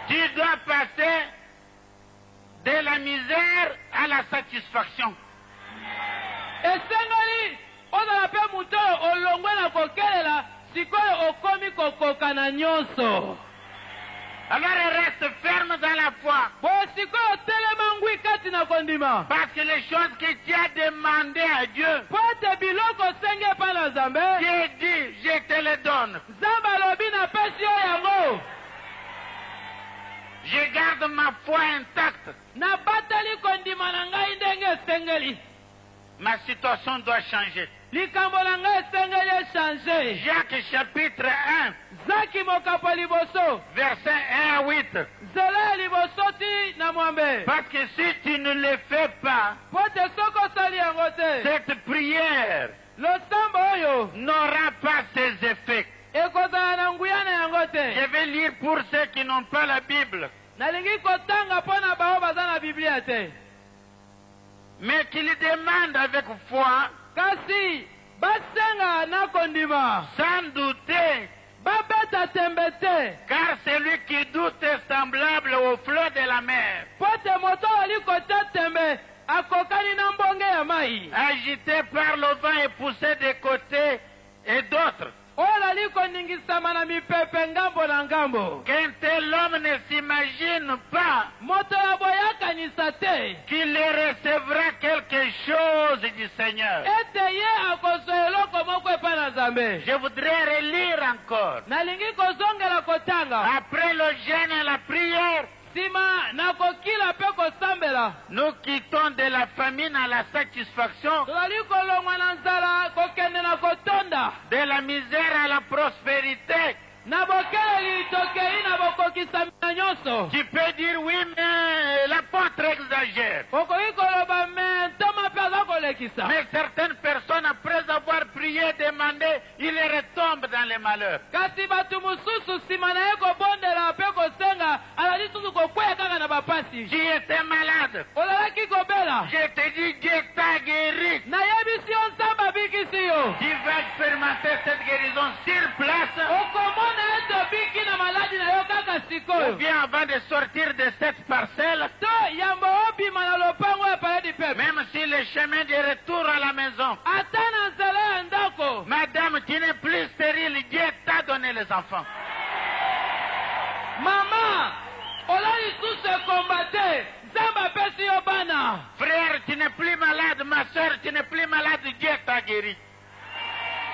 Tu dois passer de la misère à la satisfaction. Alors reste ferme dans la foi. Parce que les choses que tu as demandées à Dieu, Dieu dit, je te les donne. Je garde ma foi intacte. Ma situation doit changer. Jacques chapitre 1, verset 1 à 8. Parce que si tu ne le fais pas, cette prière n'aura pas ses effets. Je vais lire pour ceux qui n'ont pas la Bible. Mais qu'ils demandent avec foi, sans douter, car celui qui doute est semblable au flot de la mer, agité par le vent et poussé de côté et d'autres. Qu'un tel homme ne s'imagine pas qu'il recevra quelque chose du Seigneur. Je voudrais relire encore. Après le jeûne et la prière, nous quittons de la famine à la satisfaction, de la misère à la prospérité. Tu peux dire oui, mais l'apôtre exagère. Mais certaines personnes, après avoir prié, demandé, ils retombent dans les malheurs. Tu étais malade. Je te dis, Dieu t'a guéri. Tu vas expérimenter cette guérison sur place. Ou bien avant de sortir de cette parcelle, même si le chemin de retour à la maison, madame, tu n'es plus stérile, Levez les enfants. Maman, on a eu tout ce combatté. Zamba pesi obana. Frère, tu n'es plus malade. Ma soeur, tu n'es plus malade. Dieu t'a guéri.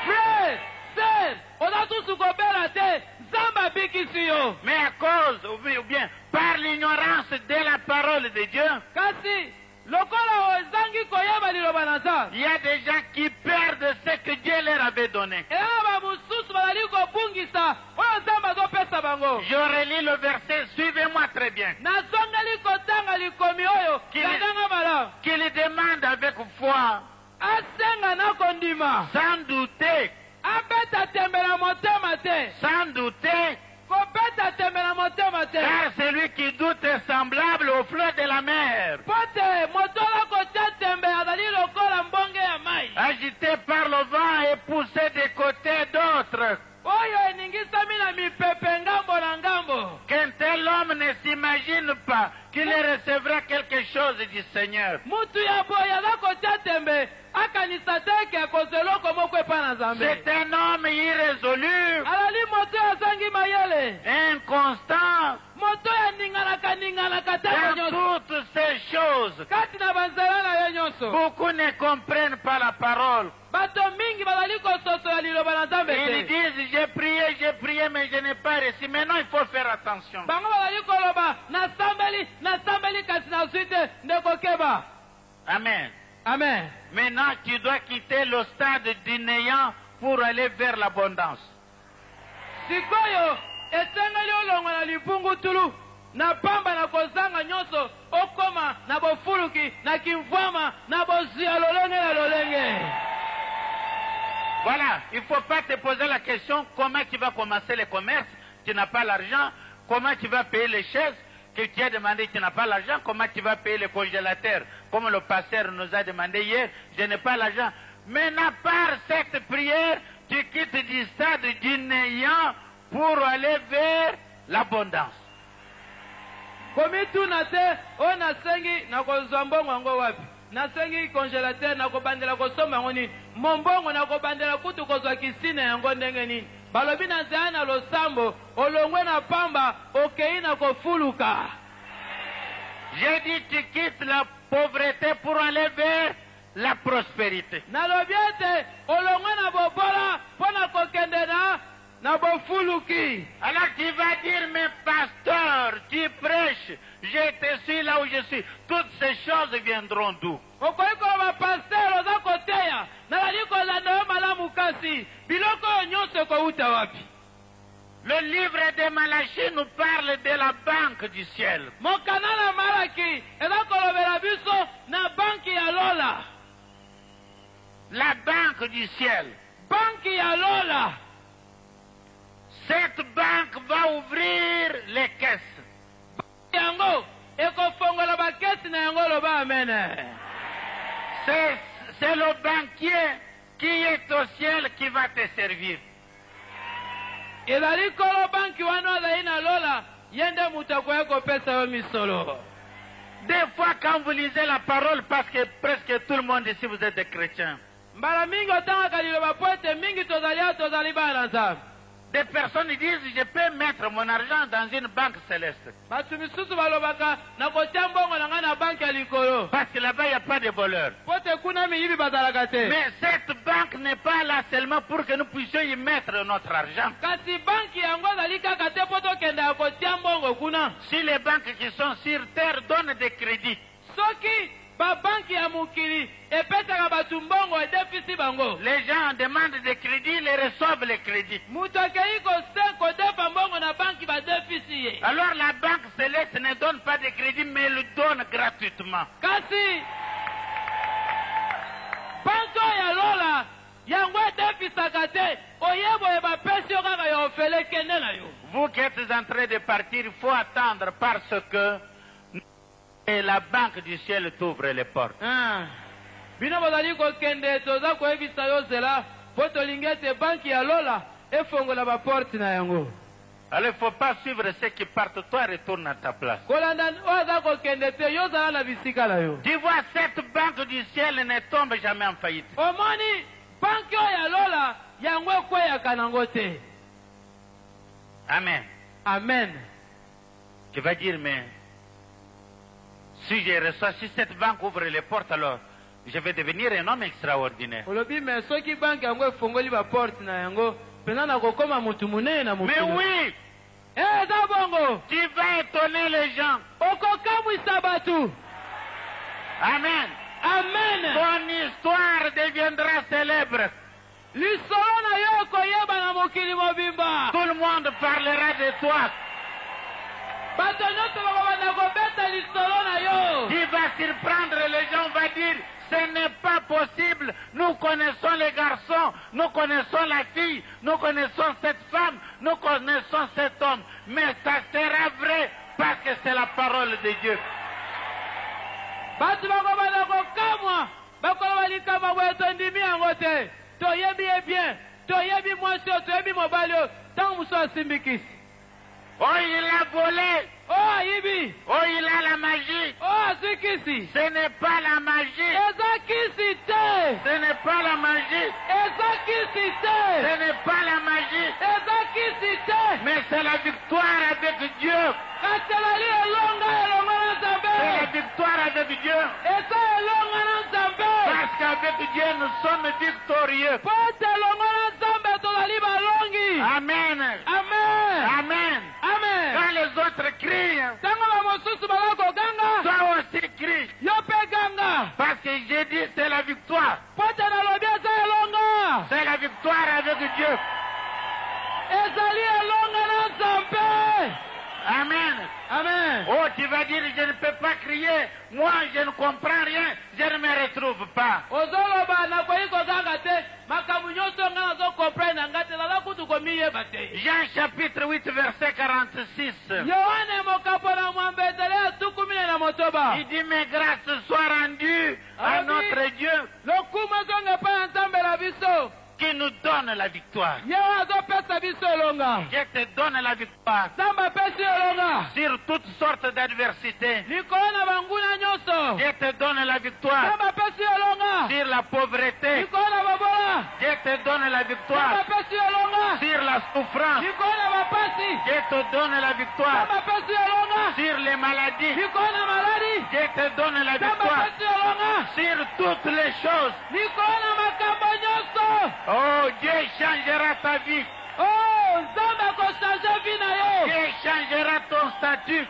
Frère, sœur, on a tous ce combatté. Zamba bikisiyo. Mais à cause, ou bien par l'ignorance de la parole de Dieu, Kasi, lokola ozangi koyeba liloba na Nzambe. il y a des gens qui perdent ce que Dieu leur avait donné. Eba mususu bazali kobungisa oyo Nzambe azopesa bango. Je relis le verset, suivez-moi très bien. Nazongali kotanga likomi oyo kandanga malamu. Qu'il demande avec foi, Asenga na kondima. sans douter, Abeta tembela motema te. sans douter, Kobeta tembela motema te. car celui qui doute est semblable au flot de la mer, Pote motola kotia tembe azali lokola mbonge ya mai. agité par le vent et poussé de côté d'autres. Oyo eningisami na mipepe ngambo na ngambo. Qu'un tel homme ne s'imagine pas qu'il recevra quelque chose du Seigneur. Mutu ya boye aza kotia tembe akanisa te ke akozwa eloko moko epa na Nzambe. C'est un homme irrésolu, Alali moto azangi mayele. inconstant Moto ya ninganaka te dans nyonso. toutes ces choses. Kati na banzela na yo nyonso. Beaucoup ne comprennent pas la parole. Bato mingi bazali kososola liloba na Nzambe Ils te. disent, j'ai prié, mais je n'ai pas reçu. Maintenant, il faut faire attention. Bango bazali koloba nasambeli kasi nazwi te ndeko keba. Amen. Amen. Maintenant, tu dois quitter le stade du néant pour aller vers l'abondance. Sikoyo esengeli olongo na libungutulu na pamba na kozanga nyonso okoma na bofuluki na kimvwama na bozia lolenge na lolenge. Voilà, il ne faut pas te poser la question comment tu vas commencer le commerce, tu n'as pas l'argent, comment tu vas payer les chaises que tu as demandé, tu n'as pas l'argent, comment tu vas payer les congélateurs, comme le pasteur nous a demandé hier, je n'ai pas l'argent. Mais à part cette prière, tu quittes du stade du néant pour aller vers l'abondance. Komituna te o nasengi na kozwa mbongo yango wapi? Nasengi congélateur na kobandela kosomba yango nini? Mombongo na kobandela kutu kozwa kisine yango ndenge nini? Balobi na nzela na losambo olongwe na pamba okei na kofuluka. J'ai dit tu quittes la pauvreté pour aller vers la prospérité. Nalobi ete olongwe na bobola mpona kokende na bofuluki. Alors tu vas dire, mais pasteur, tu prêches, je te suis là où je suis. Toutes ces choses viendront d'où? Okoki koloba pasteur oza koteya nazali kolanda yo malamu kasi biloko oyo nyonso ekouta wapi? Le livre de Malachie nous parle de la banque du ciel. Mokana na Malaki eza kolobela biso na banki ya lola. La banque du ciel. Banki ya lola. Cette banque va ouvrir les caisses. Yango ekofongola bakesi na yango loba amen. C'est le banquier qui est au ciel qui va te servir. Ezali kolo banki wana azali na lola yende mutu akoya kopesa yo misolo. Des fois quand vous lisez la parole, parce que presque tout le monde ici vous êtes des chrétiens, Mbala mingi otangaka liloba po ete mingi tozali bana na Nzambe. des personnes disent, je peux mettre mon argent dans une banque céleste. Batu misusu balobaka nakotia mbongo na ngai na banki ya likolo. Parce que là-bas, il n'y a pas de voleurs. Po te kuna miyibi bazalaka te. Mais cette banque n'est pas là seulement pour que nous puissions y mettre notre argent. Kasi banki yango azali kaka te po tokende ya kotia mbongo kuna. Si les banques qui sont sur terre donnent des crédits, Soki babanki ya mokili epesaka batu mbongo edefisi bango. les gens demandent des crédits, ils reçoivent les crédits. Mutu akei kodefa mbongo na banki badefisi ye. Alors la banque céleste ne donne pas de crédit, mais elle donne gratuitement. Kasi banko ya lola yango edefisaka te oyeboye bapesi yo kaka ya ofele kende na yo. Vous qui êtes en train de partir, il faut attendre parce que la banque du ciel t'ouvre les portes. Bino bazali kokende toza koyebisa yo zela po tolingi ete banki ya lola efongola baporte na yango. Alors il ne faut pas suivre ceux qui partent, toi retourne à ta place. Kolanda oyo aza kokende te yo zala na bisika na yo. Tu vois, cette banque du ciel ne tombe jamais en faillite. Omoni banki oyo ya lola yango ekweyaka nango te. Amen. Amen. Tu vas dire, mais si je reçois, si cette banque ouvre les portes, alors je vais devenir un homme extraordinaire. Mais oui, tu vas étonner les gens. Amen. Amen. Ton histoire deviendra célèbre. Tout le monde parlera de toi. Tu vas surprendre les gens, on va dire, ce n'est pas possible. Nous connaissons les garçons, nous connaissons la fille, nous connaissons cette femme, nous connaissons cet homme. Mais ça sera vrai parce que c'est la parole de Dieu. Oh, il a volé. Oh, il a la magie. Ce n'est pas la magie. Ce n'est pas la magie. Ce n'est pas la magie. Mais c'est la victoire avec Dieu. C'est la victoire avec Dieu. Parce qu'avec Dieu, nous sommes victorieux. Amen. Amen. Quand les autres crient, toi aussi crie. Parce que j'ai dit c'est la victoire. C'est la victoire avec Dieu. Amen. Amen. Oh, tu vas dire, je ne peux pas crier. Moi, je ne comprends rien. Je ne me retrouve pas. Jean chapitre 8, verset 46. Il dit, mais grâce soit rendue à notre Dieu qui nous donne la victoire. Je te donne la victoire sur toutes sortes d'adversités. Je te donne la victoire sur la pauvreté. Je te donne la victoire sur la souffrance. Je te donne la victoire sur les maladies. Je te donne la victoire sur toutes les choses. Oh, Dieu changera ta vie. Dieu changera ton statut. Tu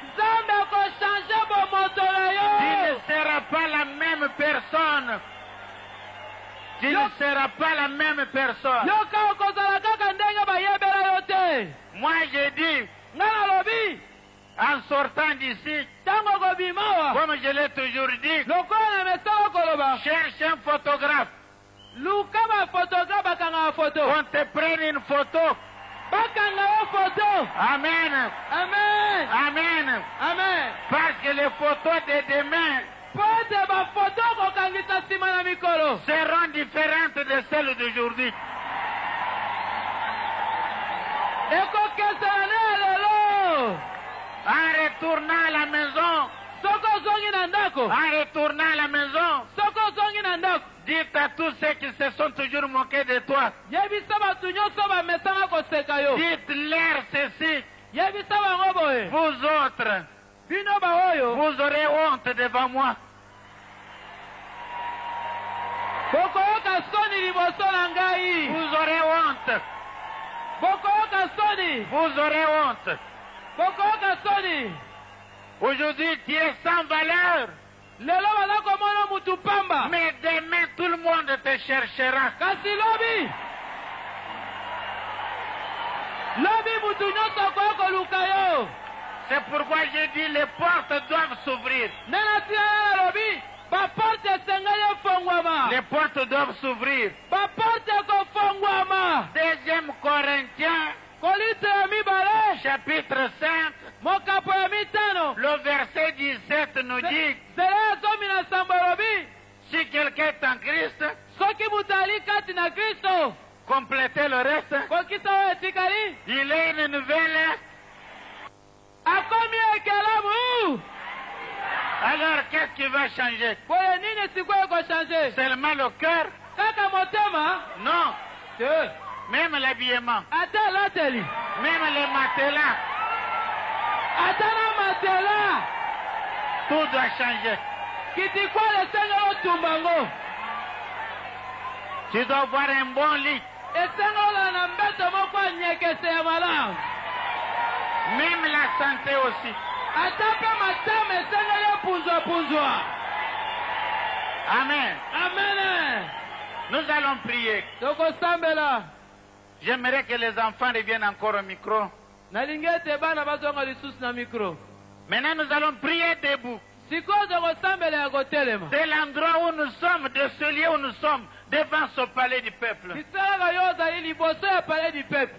ne seras pas la même personne. Tu ne seras pas la même personne. Moi, j'ai dit, en sortant d'ici, comme je l'ai toujours dit, cherche un photographe. On te prenne une photo. Amen. Amen. Amen. Amen. Parce que les photos de demain seront différentes de celles d'aujourd'hui. En retournant à la maison, dites à tous ceux qui se sont toujours moqués de toi, dites-leur ceci, vous autres, vous aurez honte devant moi. Vous aurez honte. Vous aurez honte. Aujourd'hui, tu es sans valeur. Mais demain, tout le monde te cherchera. C'est pourquoi j'ai dit les portes doivent s'ouvrir. Les portes doivent s'ouvrir. 2 Corinthiens, chapitre 5, le verset 17 nous dit, si quelqu'un est en Christ, complétez le reste, il est une nouvelle. Alors qu'est-ce qui va changer? Seulement le cœur? Non. Même l'habillement. Même les matelas. Atana matela. Tout doit changer. Kiti kwa le sengelo tumbango. Tu dois avoir un bon lit. Esengelo na mbeto moko nyekese ya malamu. Même la santé aussi. Atape matame esengelo punzwa. Amen. Amen. Nous allons prier. Toko sambela. J'aimerais que les enfants reviennent encore au micro. Nalingete bana bazonga lisusu na micro. Maintenant, nous allons prier debout. Sikozo kosambela ya kotelema. De l'endroit où nous sommes, de ce lieu où nous sommes, devant ce palais du peuple. Kisala yoza ili boso ya palais du peuple.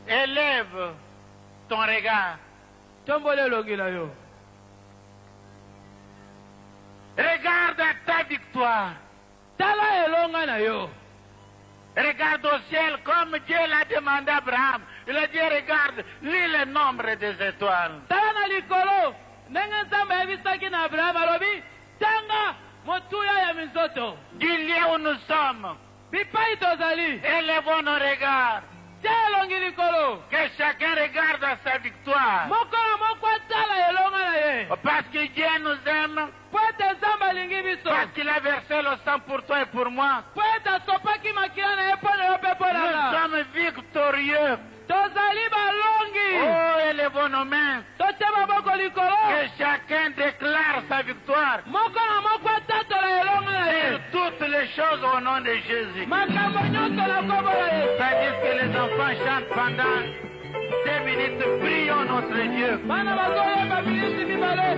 Élève ton regard. Tombole longila yo. Regarde à ta victoire. Tala elonga na yo. Regarde au ciel comme Dieu l'a demandé à Abraham. Il a dit, regarde, lis le nombre des étoiles. Tala na likolo. Ndenge nzambe yabisaki na Abraham alobi. Tanga motuya ya mizoto. Du lieu où nous sommes, Bipai tozali. élevons nos regards. Telongi likolo. Que chacun regarde à sa victoire. Moko na moko tala elonga na ye. Parce que Dieu nous aime. Poete nzambe alingi biso. Parce qu'il a versé le sang pour toi et pour moi. Poete asopaki makila na ye mpo na yo mpe mpo na Nous nga. sommes victorieux. Tozali balongi. Oh, élevons nos mains. Tote maboko likolo. Que chacun déclare sa victoire. Moko na moko tatola elonga na ye. Et toutes les choses au nom de Jésus. Makambo nyonso na kombo na ye. C'est-à-dire que les enfants chantent pendant 2 minutes. Prions notre Dieu. Bana bazoyemba bilisi mibale.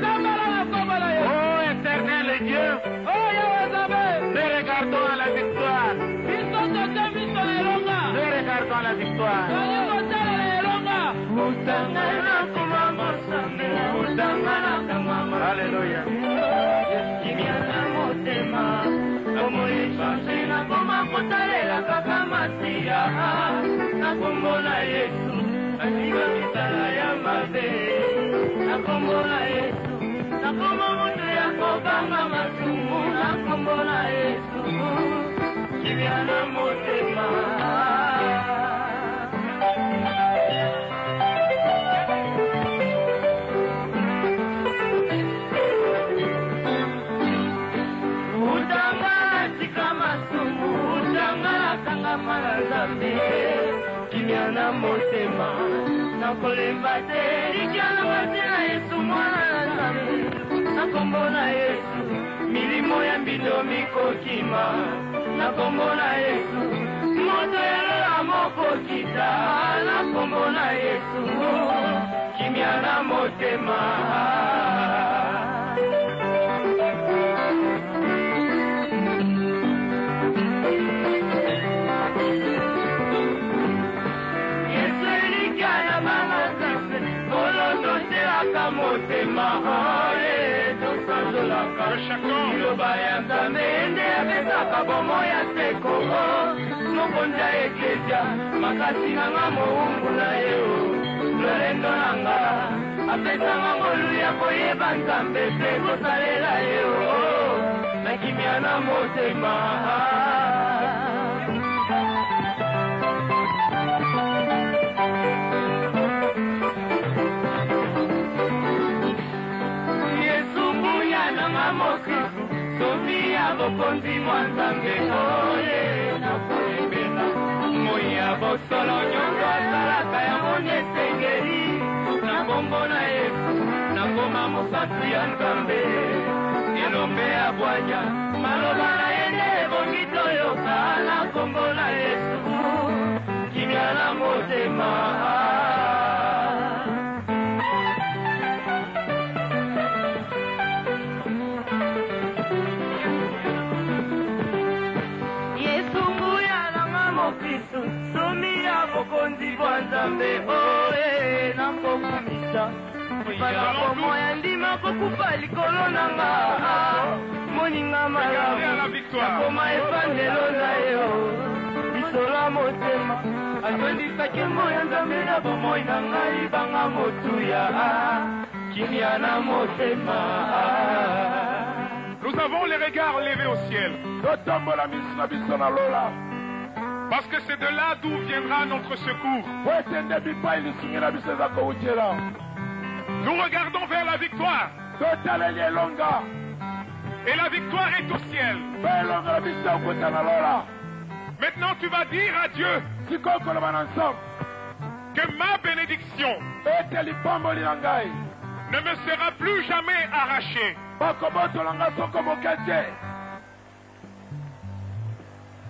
Sambala na kombo na ye. Oh, éternel Dieu, Oh yawe nzambe. nous regardons à la victoire. Biso tote biso na elonga. Nous regardons à la victoire. Tolingi kotala na elonga. Utangana kumama samela, utangana kumama. Alléluia. Kimiana motema. Omoi chanse na koma kotalela kaka masia. Na kombo na Yesu. Asinga mitala ya mabe. Na kombo na Yesu. Na kombo moto ya kobanga masumu. Na kombo na Yesu. Kimiana motema. Kimiana motema nakolemba te likiana matela Yesu mwana na Nzambe na kombo na Yesu milimo ya mbindo mikokima na kombo na Yesu moto elola mokokita na kombo na Yesu kimiana motema. Motema hae tosanzolaka iloba ya Nzambe nde apesaka bomo ya seko mokonzi ya eklesia makasi nanga mowumbu na ye lolendo nanga apesanga ngolu ya koyeba Nzambe mpe kosalela ye nakimia na motema. Bokonzi mwa Nzambe oye nakoyebela moi ya bosolo nyonso asalaka yango nesengeli na kombo na Yesu nakoma mosantu ya Nzambe elombe ya bwanya maloba na ye nde ebongi toyoka na kombo na Yesu kimia na motema. Bokonzi bwa Nzambe oye nakokumisa pala moya ndima kokufa likolo nanga moninga malamu nakoma efandelo na yo bisola motema atondisaki moya Nzambe na bomoi na ngai banga motuya kimia na motema. Nous avons les regards levés au ciel. Parce que c'est de là d'où viendra notre secours. Nous regardons vers la victoire. Et la victoire est au ciel. Maintenant tu vas dire à Dieu que ma bénédiction ne me sera plus jamais arrachée.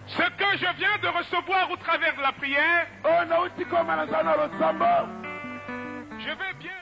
Ce que je viens de recevoir au travers de la prière, je vais bien